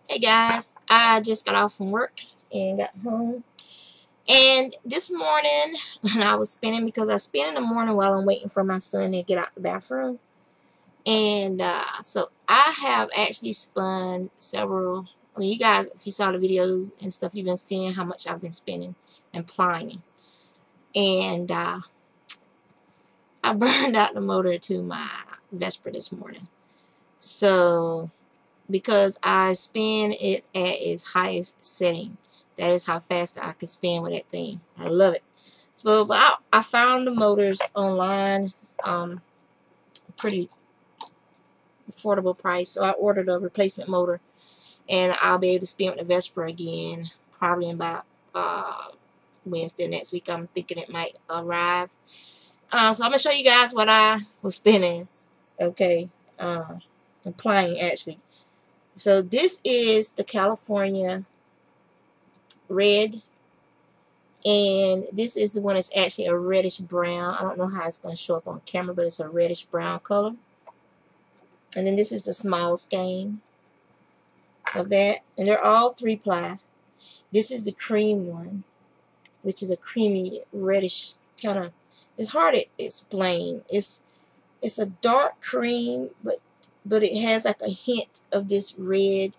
Hey guys, I just got off from work and got home. And this morning, when I was spinning, because I spin in the morning while I'm waiting for my son to get out the bathroom. And so I have actually spun several. I mean, you guys, if you saw the videos and stuff, you've been seeing how much I've been spinning and plying. And I burned out the motor to my Vesper this morning. So because I spin it at its highest setting. That is how fast I can spin with that thing. I love it. So, but I found the motors online, pretty affordable price. So I ordered a replacement motor, and I'll be able to spin with the Vesper again probably in about Wednesday next week. I'm thinking it might arrive. So I'm gonna show you guys what I was spinning. Okay, applying actually. So this is the California red, and this is the one that's actually a reddish brown. I don't know how it's going to show up on camera, but it's a reddish brown color. And then this is the small skein of that, and they're all 3-ply. This is the cream one, which is a creamy reddish kind of. It's hard to explain. It's a dark cream, but it has like a hint of this red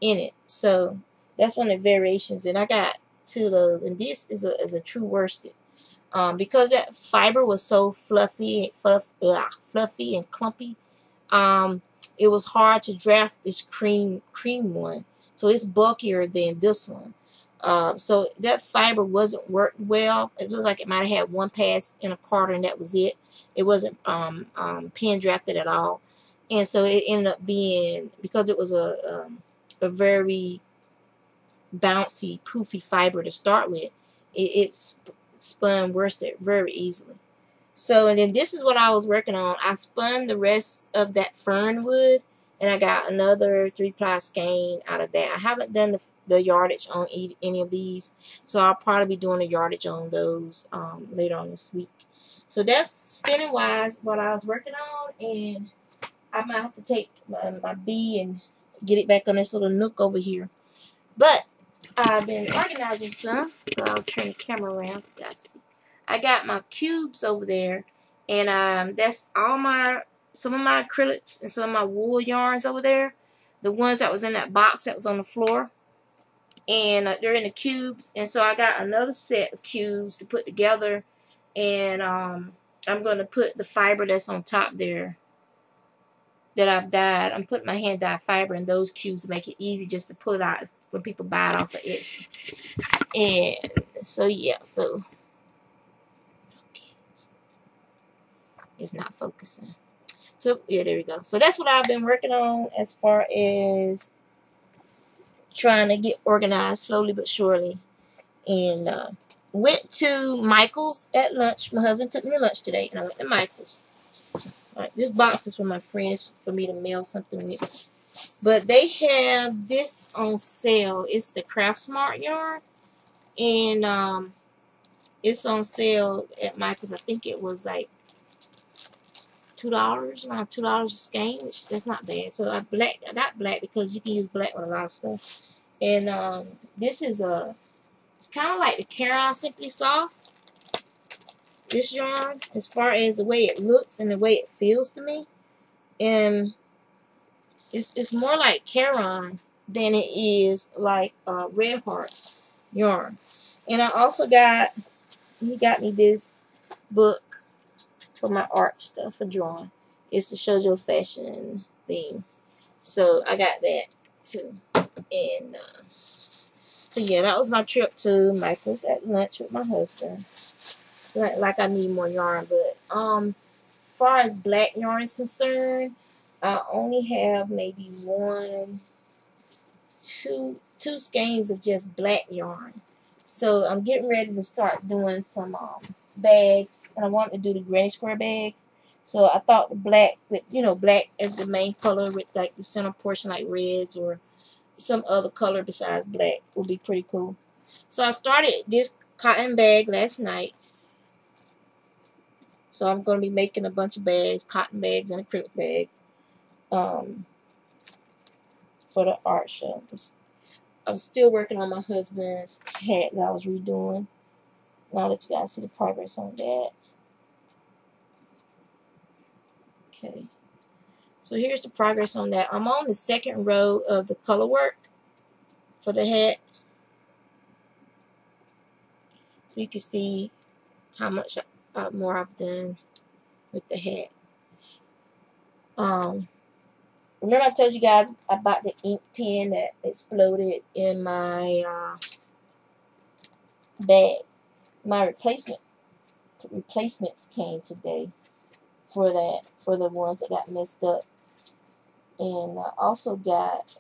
in it. So that's one of the variations, and I got 2 of those. And this is a true worsted. Because that fiber was so fluffy and clumpy. It was hard to draft this cream one. So it's bulkier than this one. So that fiber wasn't worked well. It looked like it might have had one pass in a quarter, and that was it. It wasn't pen drafted at all. And so it ended up being, because it was a very bouncy, poofy fiber to start with, it spun worsted very easily. So, and then this is what I was working on. I spun the rest of that fern wood, and I got another 3-ply skein out of that. I haven't done the yardage on any of these, so I'll probably be doing the yardage on those later on this week. So that's spinning wise what I was working on, and I might have to take my bee and get it back on this little nook over here. But I've been organizing some, so I'll turn the camera around so you guys see. I got my cubes over there, and that's all some of my acrylics and some of my wool yarns over there. The ones that was in that box that was on the floor, and they're in the cubes. And so I got another set of cubes to put together, and I'm going to put the fiber that's on top there that I've dyed. I'm putting my hand dyed fiber in those cubes to make it easy just to pull it out when people buy it off of Etsy. And so yeah, so it's not focusing. So yeah, there we go. So that's what I've been working on as far as trying to get organized slowly but surely. And went to Michael's at lunch. My husband took me to lunch today, and I went to Michael's. Alright, this box is for my friends for me to mail something with. But they have this on sale. It's the Craft Smart yarn. And it's on sale at Michael's. I think it was like $2, around $2 a skein, which that's not bad. So I got black because you can use black with a lot of stuff. And this is it's kind of like the Caron Simply Soft. This yarn, as far as the way it looks and the way it feels to me, and it's more like Caron than it is like Red Heart yarn. And I also he got me this book for my art stuff for drawing. It's the Shoujo Fashion thing. So I got that too. And so yeah, that was my trip to Michael's at lunch with my husband. Like I need more yarn, but as far as black yarn is concerned, I only have maybe two skeins of just black yarn. So I'm getting ready to start doing some bags, and I want to do the granny square bags. So I thought the black with black as the main color with like the center portion like reds or some other color besides black would be pretty cool. So I started this cotton bag last night. So I'm going to be making a bunch of bags, cotton bags and acrylic bags. for the art show. I'm still working on my husband's hat that I was redoing. And I'll let you guys see the progress on that. Okay. So here's the progress on that. I'm on the second row of the color work for the hat. So you can see how much more I've done with the hat. Remember I told you guys about the ink pen that exploded in my bag. My replacements came today for that, for the ones that got messed up. And I also got,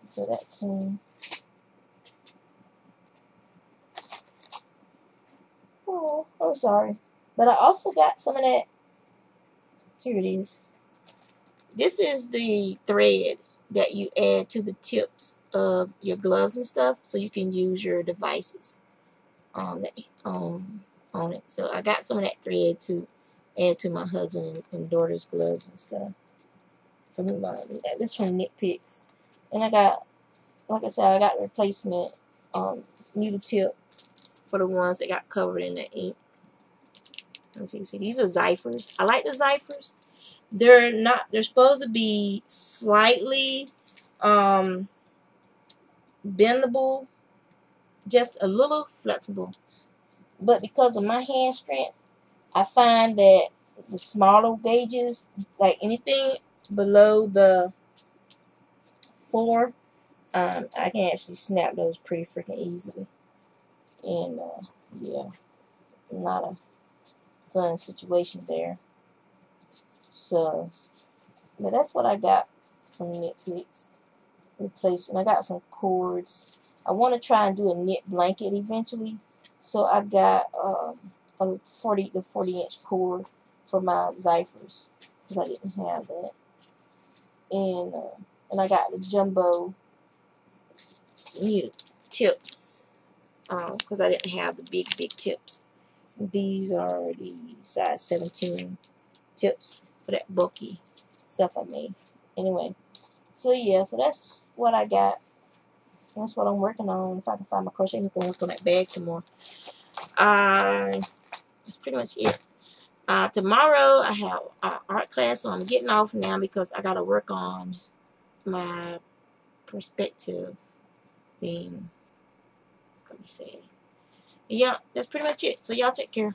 so that came, oh, sorry. But I also got some of that, here it is. This is the thread that you add to the tips of your gloves and stuff, so you can use your devices on it. So I got some of that thread to add to my husband and daughter's gloves and stuff. This from Knit Picks. And I got, like I said, I got a replacement needle tip for the ones that got covered in the ink. I don't know if you can see. These are Zyphers. I like the Zyphers. They're supposed to be slightly bendable, just a little flexible. But because of my hand strength, I find that the smaller gauges, like anything below the 4, I can actually snap those pretty freaking easily. And yeah, not a fun situation there. So, but that's what I got from Netflix replacement. I got some cords. I want to try and do a knit blanket eventually. So I got a 40-inch cord for my Zyphers because I didn't have that. And I got the jumbo needle tips because I didn't have the big tips. These are the size 17 tips for that bulky stuff I made. Anyway, so yeah, so that's what I got. That's what I'm working on. If I can find my crochet hook and work on that bag some more. That's pretty much it. Tomorrow I have art class, so I'm getting off now because I gotta work on my perspective thing. It's gonna be sad. Yeah, that's pretty much it. So y'all take care.